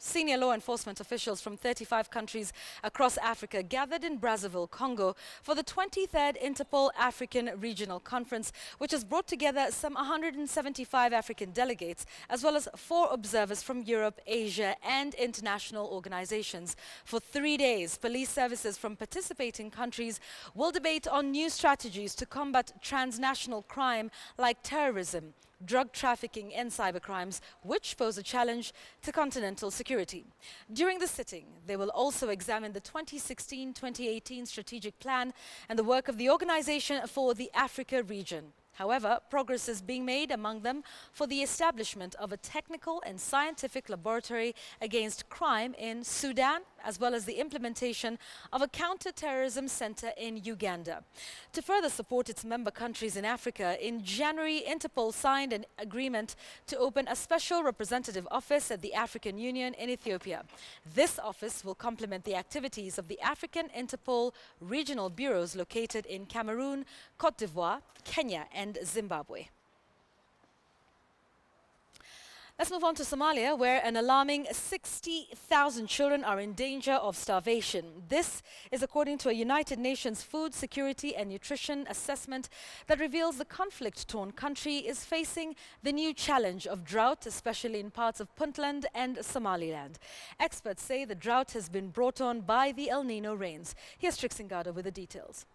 Senior law enforcement officials from 35 countries across Africa gathered in Brazzaville, Congo for the 23rd Interpol African Regional Conference, which has brought together some 175 African delegates, as well as 4 observers from Europe, Asia and international organizations. For 3 days, police services from participating countries will debate on new strategies to combat transnational crime like terrorism, drug trafficking and cybercrimes, which pose a challenge to continental security. During the sitting, they will also examine the 2016-2018 strategic plan and the work of the Organization for the Africa region. However, progress is being made among them for the establishment of a technical and scientific laboratory against crime in Sudan, as well as the implementation of a counter-terrorism center in Uganda. To further support its member countries in Africa, in January, Interpol signed an agreement to open a special representative office at the African Union in Ethiopia. This office will complement the activities of the African Interpol regional bureaus located in Cameroon, Cote d'Ivoire, Kenya and Zimbabwe. Let's move on to Somalia, where an alarming 60,000 children are in danger of starvation. This is according to a United Nations Food Security and Nutrition assessment that reveals the conflict-torn country is facing the new challenge of drought, especially in parts of Puntland and Somaliland. Experts say the drought has been brought on by the El Nino rains. Here's Trixingado with the details.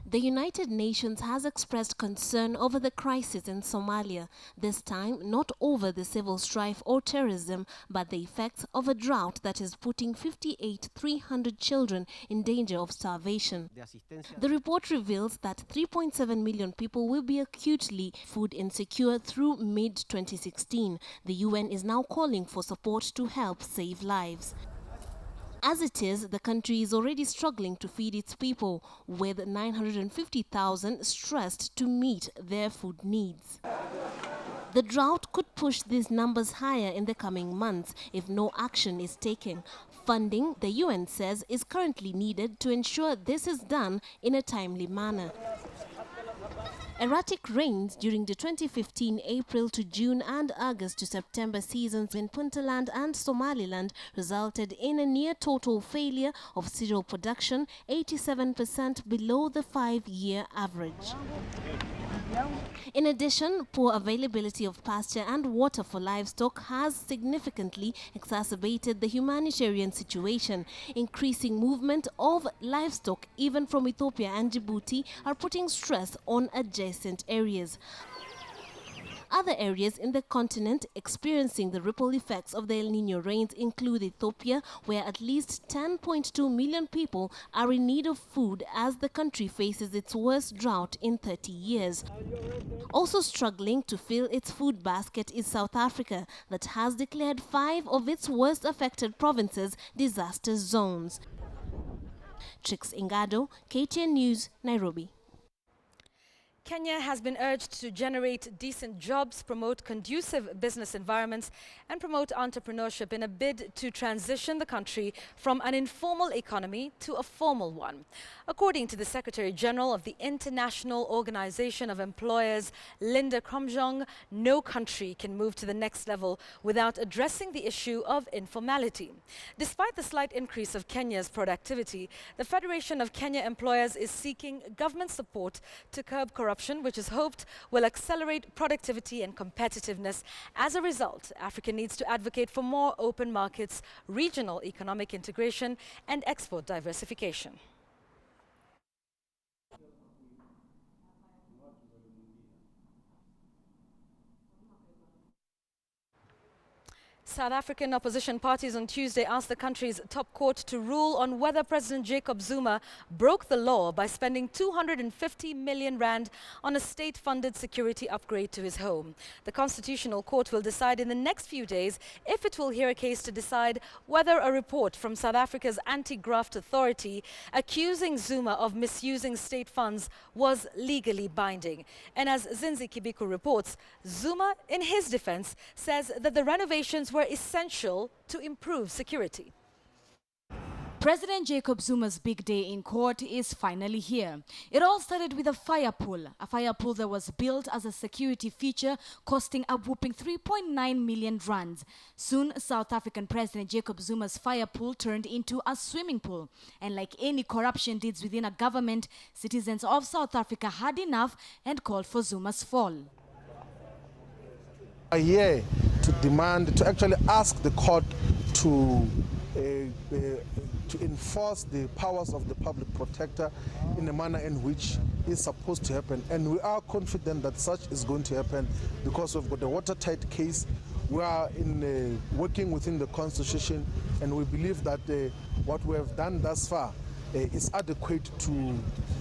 The United Nations has expressed concern over the crisis in Somalia, this time not over the civil strife or terrorism, but the effects of a drought that is putting 58,300 children in danger of starvation. The report reveals that 3.7 million people will be acutely food insecure through mid-2016. The UN is now calling for support to help save lives. As it is, the country is already struggling to feed its people, with 950,000 stressed to meet their food needs. The drought could push these numbers higher in the coming months if no action is taken. Funding, the UN says, is currently needed to ensure this is done in a timely manner. Erratic rains during the 2015 April to June and August to September seasons in Puntland and Somaliland resulted in a near total failure of cereal production, 87% below the 5-year average. In addition, poor availability of pasture and water for livestock has significantly exacerbated the humanitarian situation. Increasing movement of livestock, even from Ethiopia and Djibouti, are putting stress on adjacent areas. Other areas in the continent experiencing the ripple effects of the El Nino rains include Ethiopia, where at least 10.2 million people are in need of food as the country faces its worst drought in 30 years. Also struggling to fill its food basket is South Africa, that has declared 5 of its worst affected provinces disaster zones. Trixingado, KTN News, Nairobi. Kenya has been urged to generate decent jobs, promote conducive business environments, and promote entrepreneurship in a bid to transition the country from an informal economy to a formal one. According to the Secretary General of the International Organization of Employers, Linda Kromjong, no country can move to the next level without addressing the issue of informality. Despite the slight increase of Kenya's productivity, the Federation of Kenya Employers is seeking government support to curb corruption, which is hoped will accelerate productivity and competitiveness. As a result, Africa needs to advocate for more open markets, regional economic integration, and export diversification. South African opposition parties on Tuesday asked the country's top court to rule on whether President Jacob Zuma broke the law by spending 250 million rand on a state-funded security upgrade to his home. The Constitutional Court will decide in the next few days if it will hear a case to decide whether a report from South Africa's anti-graft authority accusing Zuma of misusing state funds was legally binding. And as Zinzi Kibiku reports, Zuma, in his defense, says that the renovations were essential to improve security. President Jacob Zuma's big day in court is finally here. It all started with a fire pool that was built as a security feature, costing a whopping 3.9 million rands. Soon, South African President Jacob Zuma's fire pool turned into a swimming pool. And like any corruption deeds within a government, citizens of South Africa had enough and called for Zuma's fall. Are here to demand, to actually ask the court to enforce the powers of the public protector in a manner in which is supposed to happen. And we are confident that such is going to happen because we've got a watertight case. We are working within the Constitution, and we believe that what we have done thus far is adequate to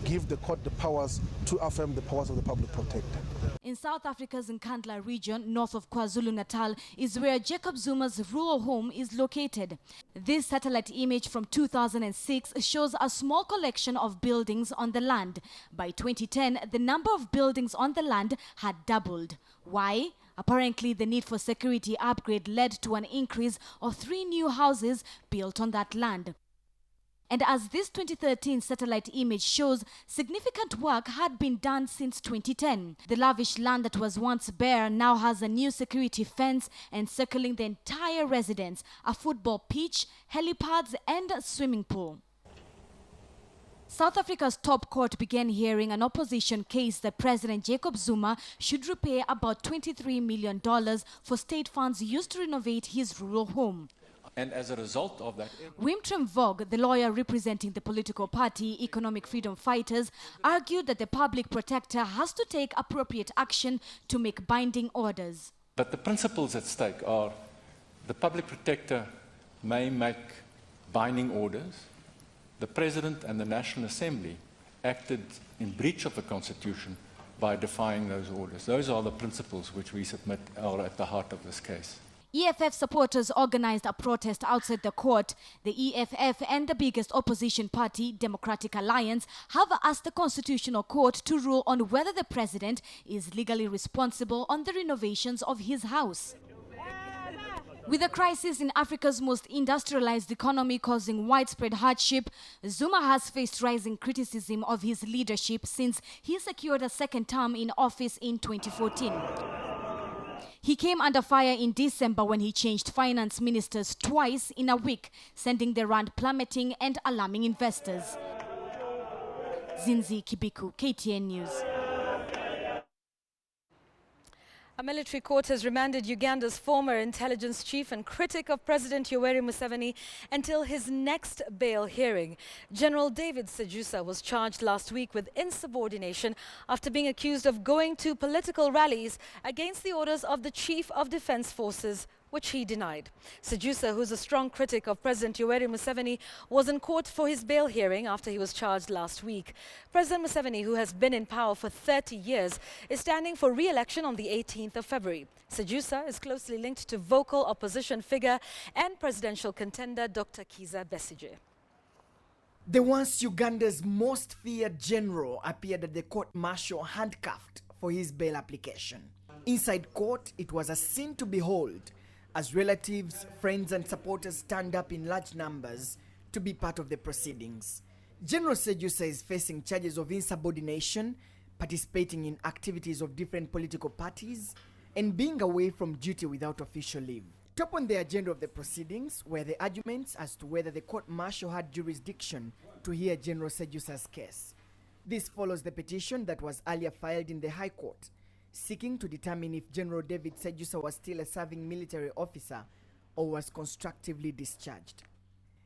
give the court the powers to affirm the powers of the public protector. In South Africa's Nkandla region, north of KwaZulu-Natal, is where Jacob Zuma's rural home is located. This satellite image from 2006 shows a small collection of buildings on the land. By 2010, the number of buildings on the land had doubled. Why? Apparently, the need for security upgrade led to an increase of 3 new houses built on that land. And as this 2013 satellite image shows, significant work had been done since 2010. The lavish land that was once bare now has a new security fence encircling the entire residence, a football pitch, helipads, and a swimming pool. South Africa's top court began hearing an opposition case that President Jacob Zuma should repay about $23 million for state funds used to renovate his rural home. And as a result of that, Wimtram Vogue, the lawyer representing the political party Economic Freedom Fighters, argued that the public protector has to take appropriate action to make binding orders. but the principles at stake are the public protector may make binding orders. The President and the National Assembly acted in breach of the Constitution by defying those orders. Those are the principles which we submit are at the heart of this case. EFF supporters organized a protest outside the court. The EFF and the biggest opposition party, Democratic Alliance, have asked the Constitutional Court to rule on whether the president is legally responsible on the renovations of his house. With the crisis in Africa's most industrialized economy causing widespread hardship, Zuma has faced rising criticism of his leadership since he secured a second term in office in 2014. He came under fire in December when he changed finance ministers twice in a week, sending the rand plummeting and alarming investors. Zinzi Kibiku, KTN News. A military court has remanded Uganda's former intelligence chief and critic of President Yoweri Museveni until his next bail hearing. General David Sejusa was charged last week with insubordination after being accused of going to political rallies against the orders of the Chief of Defense Forces, which he denied. Sejusa, who's a strong critic of President Yoweri Museveni, was in court for his bail hearing after he was charged last week. President Museveni, who has been in power for 30 years, is standing for re-election on the 18th of February. Sejusa is closely linked to vocal opposition figure and presidential contender Dr. Kizza Besigye. The once Uganda's most feared general appeared at the court-martial handcuffed for his bail application. Inside court, it was a scene to behold, as relatives, friends and supporters stand up in large numbers to be part of the proceedings. General Sejusa is facing charges of insubordination, participating in activities of different political parties, and being away from duty without official leave. Top on the agenda of the proceedings were the arguments as to whether the court-martial had jurisdiction to hear General Sejusa's case. This follows the petition that was earlier filed in the High Court, seeking to determine if General David Sejusa was still a serving military officer or was constructively discharged.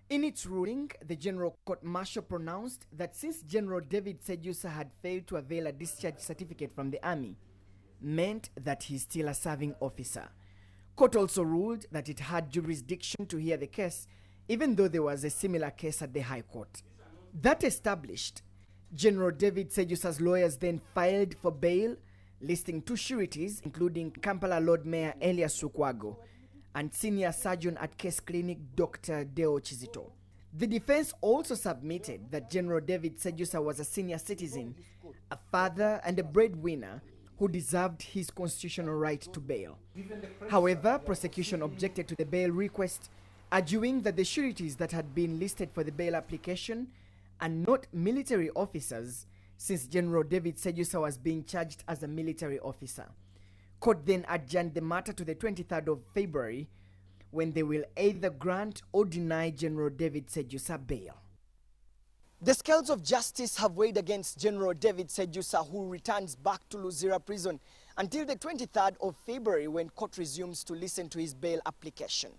In its ruling, the General Court-Martial pronounced that since General David Sejusa had failed to avail a discharge certificate from the army, meant that he's still a serving officer. Court also ruled that it had jurisdiction to hear the case, even though there was a similar case at the High Court. That established, General David Sejusa's lawyers then filed for bail, listing 2 sureties, including Kampala Lord Mayor Elias Lukwago and senior surgeon at Case Clinic Dr. Deo Chizito. The defense also submitted that General David Sejusa was a senior citizen, a father and a breadwinner who deserved his constitutional right to bail. However, prosecution objected to the bail request, arguing that the sureties that had been listed for the bail application are not military officers, since General David Sejjusa was being charged as a military officer. Court then adjourned the matter to the 23rd of February, when they will either grant or deny General David Sejjusa bail. The scales of justice have weighed against General David Sejjusa, who returns back to Luzira prison until the 23rd of February, when court resumes to listen to his bail application.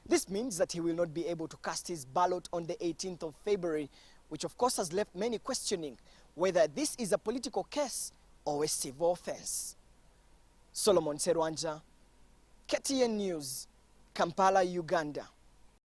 This means that he will not be able to cast his ballot on the 18th of February, which of course has left many questioning whether this is a political case or a civil offense. Solomon Serwanja, KTN News, Kampala, Uganda.